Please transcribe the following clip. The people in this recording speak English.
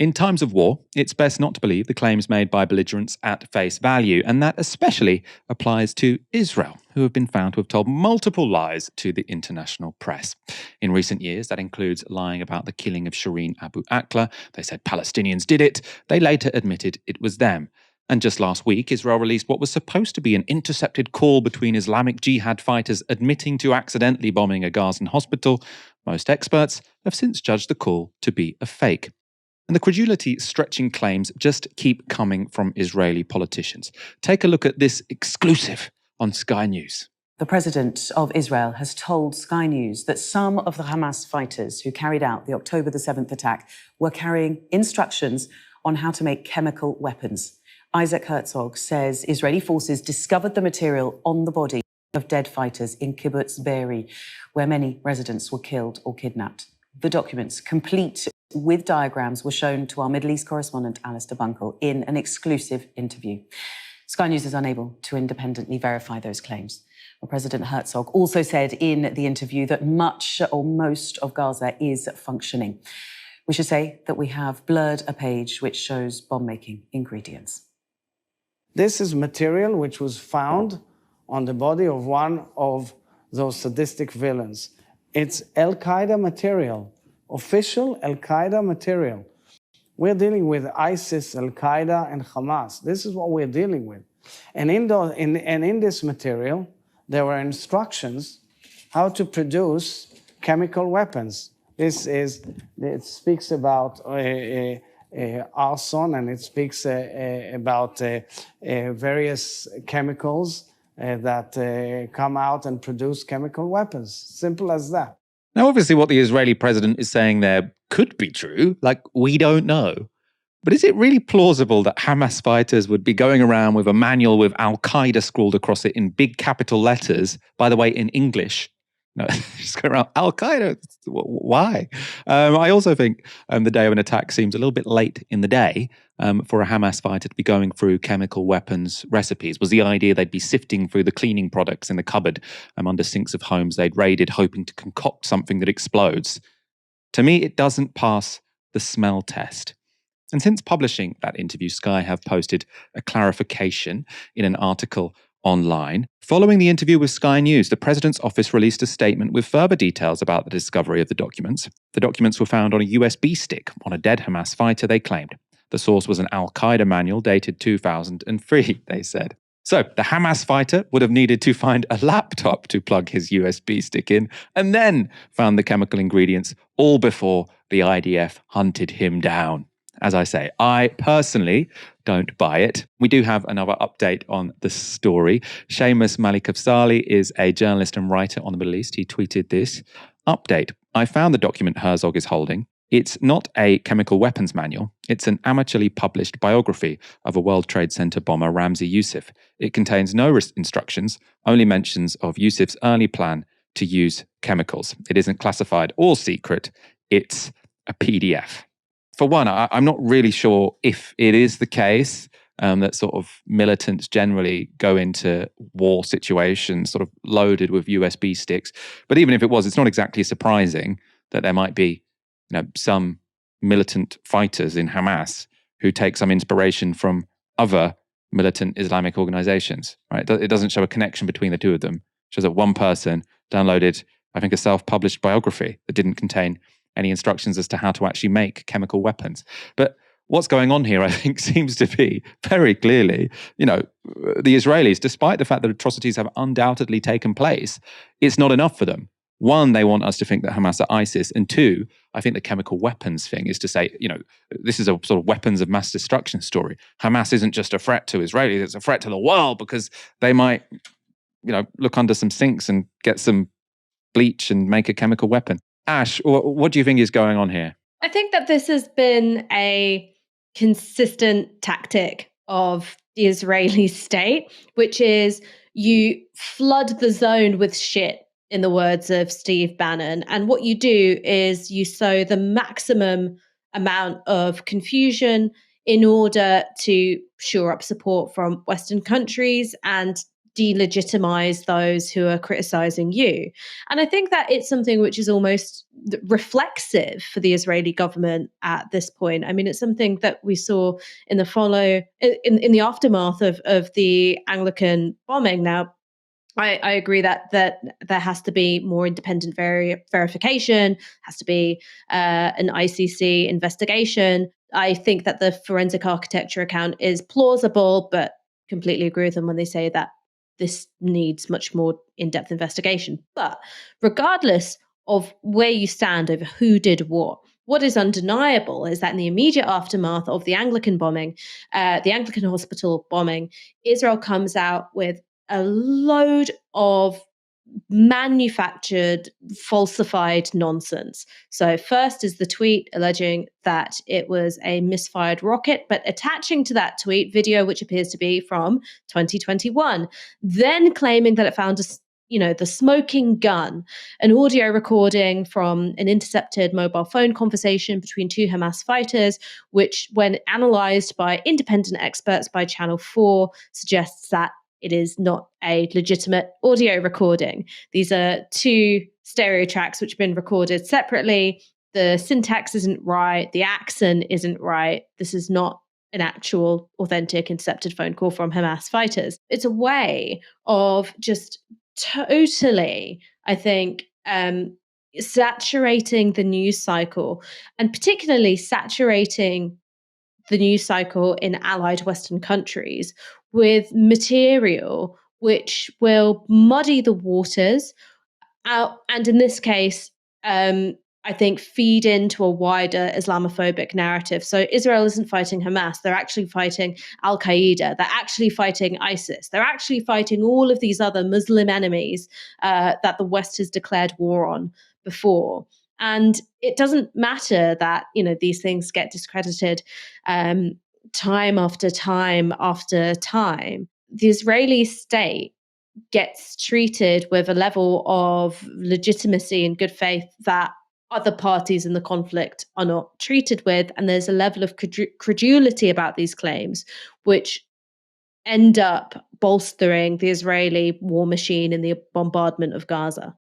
In times of war, it's best not to believe the claims made by belligerents at face value, and that especially applies to Israel, who have been found to have told multiple lies to the international press. In recent years, that includes lying about the killing of Shireen Abu Akleh. They said Palestinians did it. They later admitted it was them. And just last week, Israel released what was supposed to be an intercepted call between Islamic Jihad fighters admitting to accidentally bombing a Gazan hospital. Most experts have since judged the call to be a fake. And the credulity-stretching claims just keep coming from Israeli politicians. Take a look at this exclusive on Sky News. The president of Israel has told Sky News that some of the Hamas fighters who carried out the October the 7th attack were carrying instructions on how to make chemical weapons. Isaac Herzog says Israeli forces discovered the material on the body of dead fighters in Kibbutz Be'eri, where many residents were killed or kidnapped. The documents, complete with diagrams, were shown to our Middle East correspondent Alistair Bunkle in an exclusive interview. Sky News is unable to independently verify those claims. Well, President Herzog also said in the interview that much or most of Gaza is functioning. We should say that we have blurred a page which shows bomb-making ingredients. This is material which was found on the body of one of those sadistic villains. It's Al-Qaeda material, official Al-Qaeda material. We're dealing with ISIS, Al-Qaeda, and Hamas. This is what we're dealing with. And in this material, there were instructions how to produce chemical weapons. It speaks about arson, and it speaks about various chemicals that come out and produce chemical weapons. Simple as that. Now, obviously, what the Israeli president is saying there could be true. We don't know. But is it really plausible that Hamas fighters would be going around with a manual with Al-Qaeda scrawled across it in big capital letters, by the way, in English? No, just go around Al-Qaeda. Why? I also think the day of an attack seems a little bit late in the day for a Hamas fighter to be going through chemical weapons recipes. Was the idea they'd be sifting through the cleaning products in the cupboard under sinks of homes they'd raided, hoping to concoct something that explodes? To me, it doesn't pass the smell test. And since publishing that interview, Sky have posted a clarification in an article online. Following the interview with Sky News, the president's office released a statement with further details about the discovery of the documents. The documents were found on a USB stick on a dead Hamas fighter, they claimed. The source was an Al-Qaeda manual dated 2003, they said. So the Hamas fighter would have needed to find a laptop to plug his USB stick in, and then found the chemical ingredients, all before the IDF hunted him down. As I say, I personally don't buy it. We do have another update on the story. Seamus Malikafsali is a journalist and writer on the Middle East. He tweeted this. Update. I found the document Herzog is holding. It's not a chemical weapons manual. It's an amateurly published biography of a World Trade Center bomber, Ramzi Youssef. It contains no instructions, only mentions of Youssef's early plan to use chemicals. It isn't classified or secret. It's a PDF. For one, I'm not really sure if it is the case that sort of militants generally go into war situations sort of loaded with USB sticks. But even if it was, it's not exactly surprising that there might be, some militant fighters in Hamas who take some inspiration from other militant Islamic organizations. Right? It doesn't show a connection between the two of them. It shows that one person downloaded, I think, a self-published biography that didn't contain any instructions as to how to actually make chemical weapons. But what's going on here, I think, seems to be very clearly, the Israelis, despite the fact that atrocities have undoubtedly taken place, it's not enough for them. One, they want us to think that Hamas are ISIS. And two, I think the chemical weapons thing is to say, this is a sort of weapons of mass destruction story. Hamas isn't just a threat to Israelis, it's a threat to the world because they might, look under some sinks and get some bleach and make a chemical weapon. Ash, what do you think is going on here? I think that this has been a consistent tactic of the Israeli state, which is you flood the zone with shit, in the words of Steve Bannon. And what you do is you sow the maximum amount of confusion in order to shore up support from Western countries and delegitimize those who are criticizing you. And I think that it's something which is almost reflexive for the Israeli government at this point. I mean, it's something that we saw in the aftermath of the Anglican bombing. Now, I agree that there has to be more independent verification, has to be an ICC investigation. I think that the forensic architecture account is plausible, but completely agree with them when they say that this needs much more in-depth investigation. But regardless of where you stand over who did what is undeniable is that in the immediate aftermath of the Anglican bombing, the Anglican hospital bombing, Israel comes out with a load of manufactured, falsified nonsense. So, first is the tweet alleging that it was a misfired rocket, but attaching to that tweet video, which appears to be from 2021, then claiming that it found the smoking gun, an audio recording from an intercepted mobile phone conversation between two Hamas fighters, which, when analyzed by independent experts by Channel 4, suggests that it is not a legitimate audio recording. These are two stereo tracks which have been recorded separately. The syntax isn't right. The accent isn't right. This is not an actual, authentic, intercepted phone call from Hamas fighters. It's a way of just totally, I think, saturating the news cycle, and particularly saturating the news cycle in allied Western countries with material which will muddy the waters out, and in this case, I think feed into a wider Islamophobic narrative. So Israel isn't fighting Hamas; they're actually fighting Al Qaeda. They're actually fighting ISIS. They're actually fighting all of these other Muslim enemies that the West has declared war on before. And it doesn't matter that these things get discredited time after time after time. The Israeli state gets treated with a level of legitimacy and good faith that other parties in the conflict are not treated with. And there's a level of credulity about these claims, which end up bolstering the Israeli war machine in the bombardment of Gaza.